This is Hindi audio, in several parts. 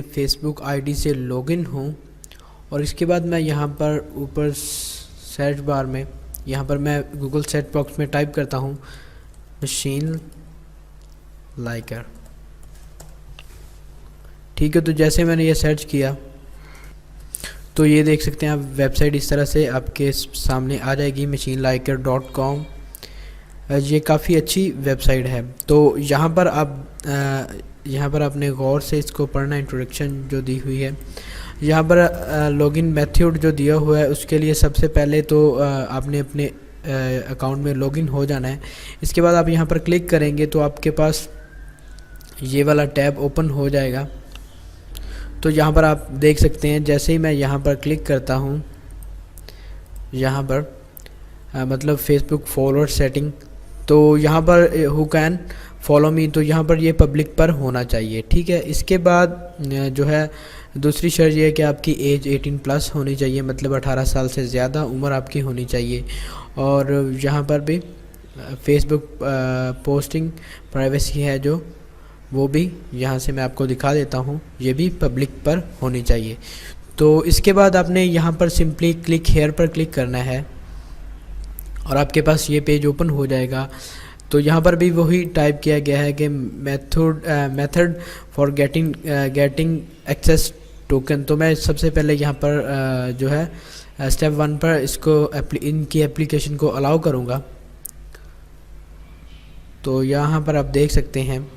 फेसबुक आईडी से लॉगिन हूँ और इसके बाद मैं यहाँ पर ऊपर सर्च बार में यहाँ पर मैं गूगल सर्च बॉक्स में टाइप करता हूँ मशीन लाइकर। ठीक है, तो जैसे मैंने ये सर्च किया तो ये देख सकते हैं आप, वेबसाइट इस तरह से आपके सामने आ जाएगी machineliker.com। ये काफ़ी अच्छी वेबसाइट है। तो यहाँ पर आपने गौर से इसको पढ़ना, इंट्रोडक्शन जो दी हुई है। यहाँ पर लॉगिन मेथड जो दिया हुआ है उसके लिए सबसे पहले तो आपने अपने अकाउंट में लॉगिन हो जाना है। इसके बाद आप यहाँ पर क्लिक करेंगे तो आपके पास ये वाला टैब ओपन हो जाएगा। तो यहाँ पर आप देख सकते हैं, जैसे ही मैं यहाँ पर क्लिक करता हूँ, यहाँ पर मतलब फेसबुक फॉलोअर सेटिंग, तो यहाँ पर हु कैन फॉलो मी, तो यहाँ पर ये पब्लिक पर होना चाहिए। ठीक है, इसके बाद जो है दूसरी शर्त ये है कि आपकी एज 18+ होनी चाहिए, मतलब 18 साल से ज़्यादा उम्र आपकी होनी चाहिए। और यहाँ पर भी फेसबुक पोस्टिंग प्राइवेसी है जो, वो भी यहाँ से मैं आपको दिखा देता हूँ, ये भी पब्लिक पर होनी चाहिए। तो इसके बाद आपने यहाँ पर सिंपली क्लिक हेयर पर क्लिक करना है और आपके पास ये पेज ओपन हो जाएगा। तो यहाँ पर भी वही टाइप किया गया है कि method for getting access token. तो मैं सबसे पहले यहाँ पर जो है स्टेप 1 पर इसको इनकी एप्लीकेशन को अलाउ करूँगा। तो यहाँ पर आप देख सकते हैं,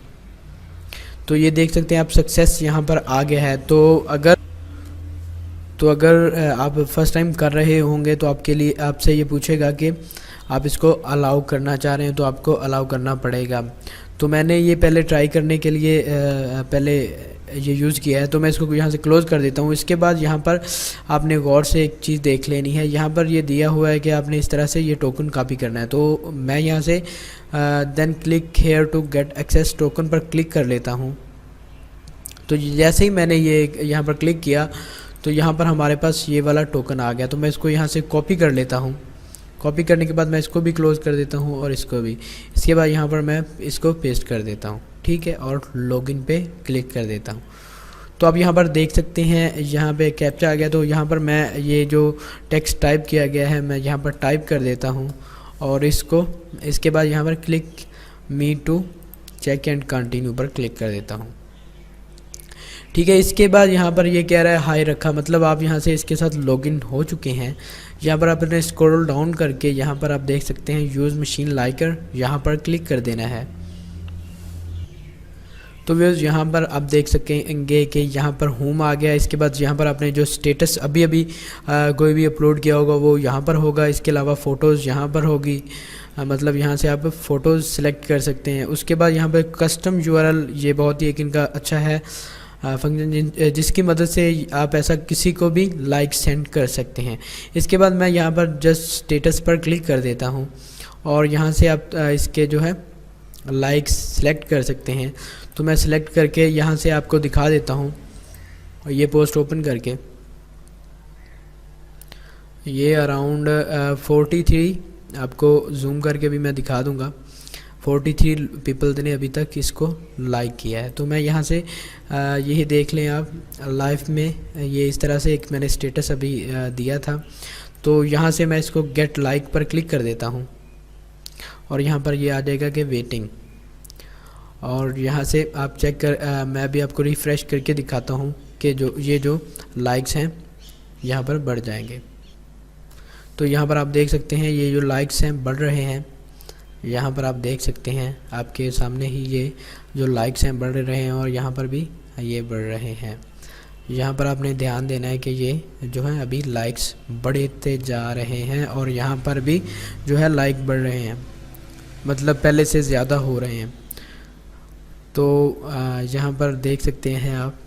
तो ये देख सकते हैं आप, सक्सेस यहाँ पर आ गया है। तो अगर आप फर्स्ट टाइम कर रहे होंगे तो आपके लिए आपसे ये पूछेगा कि आप इसको अलाउ करना चाह रहे हैं, तो आपको अलाउ करना पड़ेगा। तो मैंने ये पहले ट्राई करने के लिए पहले ये यूज़ किया है, तो मैं इसको यहाँ से क्लोज़ कर देता हूँ। इसके बाद यहाँ पर आपने गौर से एक चीज़ देख लेनी है, यहाँ पर ये दिया हुआ है कि आपने इस तरह से ये टोकन कॉपी करना है। तो मैं यहाँ से then click here to get access token पर क्लिक कर लेता हूँ। तो जैसे ही मैंने ये यहाँ पर क्लिक किया तो यहाँ पर हमारे पास ये वाला टोकन आ गया। तो मैं इसको यहाँ से कॉपी कर लेता हूँ। कॉपी करने के बाद मैं इसको भी क्लोज़ कर देता हूँ और इसको भी। इसके बाद यहाँ पर मैं इसको पेस्ट कर देता हूँ। ठीक है, और लॉगिन पे क्लिक कर देता हूँ। तो आप यहाँ पर देख सकते हैं, यहाँ पे कैप्चा आ गया। तो यहाँ पर मैं ये जो टेक्स्ट टाइप किया गया है मैं यहाँ पर टाइप कर देता हूँ और इसके बाद यहाँ पर click me to check and continue पर क्लिक कर देता हूँ। ठीक है, इसके बाद यहाँ पर ये कह रहा है हाई रखा, मतलब आप यहाँ से इसके साथ लॉगिन हो चुके हैं। यहाँ पर आपने स्क्रॉल डाउन करके यहाँ पर आप देख सकते हैं यूज़ मशीन लाइकर, यहाँ पर क्लिक कर देना है। तो व्यूअर्स यहाँ पर आप देख सकेंगे कि यहाँ पर होम आ गया। इसके बाद यहाँ पर आपने जो स्टेटस अभी कोई भी अपलोड किया होगा वो यहाँ पर होगा। इसके अलावा फ़ोटोज़ यहाँ पर होगी, मतलब यहाँ से आप फ़ोटोज़ सेलेक्ट कर सकते हैं। उसके बाद यहाँ पर कस्टम यूआरएल, ये बहुत ही एक इनका अच्छा है फंक्शन, जिसकी मदद से आप ऐसा किसी को भी लाइक सेंड कर सकते हैं। इसके बाद मैं यहाँ पर जस्ट स्टेटस पर क्लिक कर देता हूँ और यहाँ से आप इसके जो है लाइक्स सेलेक्ट कर सकते हैं। तो मैं सेलेक्ट करके यहाँ से आपको दिखा देता हूँ और ये पोस्ट ओपन करके ये अराउंड 43 आपको जूम करके भी मैं दिखा दूँगा, 43 पीपल ने अभी तक इसको लाइक किया है। तो मैं यहाँ से यही देख लें आप लाइव में, ये इस तरह से एक मैंने स्टेटस अभी दिया था। तो यहाँ से मैं इसको गेट लाइक पर क्लिक कर देता हूँ और यहाँ पर ये आ जाएगा कि वेटिंग, और यहाँ से आप चेक कर मैं भी आपको रिफ़्रेश करके दिखाता हूँ कि जो लाइक्स हैं यहाँ पर बढ़ जाएंगे। तो यहाँ पर आप देख सकते हैं ये जो लाइक्स हैं बढ़ रहे हैं। यहाँ पर आप देख सकते हैं आपके सामने ही ये जो लाइक्स हैं बढ़ रहे हैं और यहाँ पर भी ये बढ़ रहे हैं। यहाँ पर आपने ध्यान देना है कि ये जो है अभी लाइक्स बढ़ते जा रहे हैं और यहाँ पर भी जो है लाइक बढ़ रहे हैं, मतलब पहले से ज़्यादा हो रहे हैं। तो यहाँ पर देख सकते हैं आप,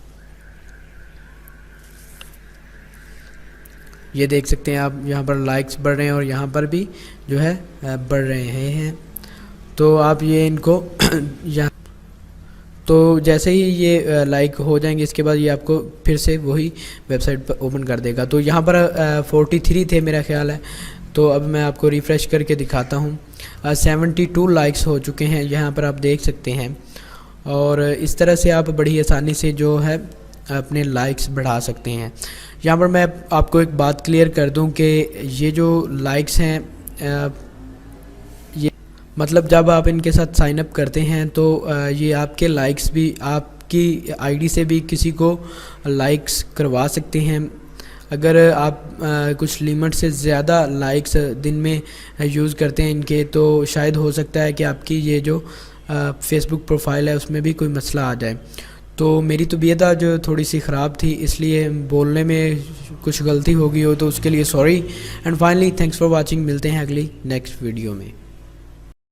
ये देख सकते हैं आप, यहाँ पर लाइक्स बढ़ रहे हैं और यहाँ पर भी जो है बढ़ रहे हैं। तो आप ये इनको यहाँ, तो जैसे ही ये लाइक हो जाएंगे इसके बाद ये आपको फिर से वही वेबसाइट पर ओपन कर देगा। तो यहाँ पर 43 थे मेरा ख्याल है। तो अब मैं आपको रिफ़्रेश करके दिखाता हूँ, 72 लाइक्स हो चुके हैं यहाँ पर आप देख सकते हैं। और इस तरह से आप बड़ी आसानी से जो है अपने लाइक्स बढ़ा सकते हैं। यहाँ पर मैं आपको एक बात क्लियर कर दूँ कि ये जो लाइक्स हैं ये मतलब जब आप इनके साथ साइन अप करते हैं तो ये आपके लाइक्स भी आपकी आईडी से भी किसी को लाइक्स करवा सकते हैं। अगर आप कुछ लिमिट से ज़्यादा लाइक्स दिन में यूज़ करते हैं इनके, तो शायद हो सकता है कि आपकी ये जो फेसबुक प्रोफाइल है उसमें भी कोई मसला आ जाए। तो मेरी तबीयत आज थोड़ी सी ख़राब थी, इसलिए बोलने में कुछ गलती हो गई हो तो उसके लिए sorry. And finally thanks for watching. मिलते हैं अगली नेक्स्ट वीडियो में।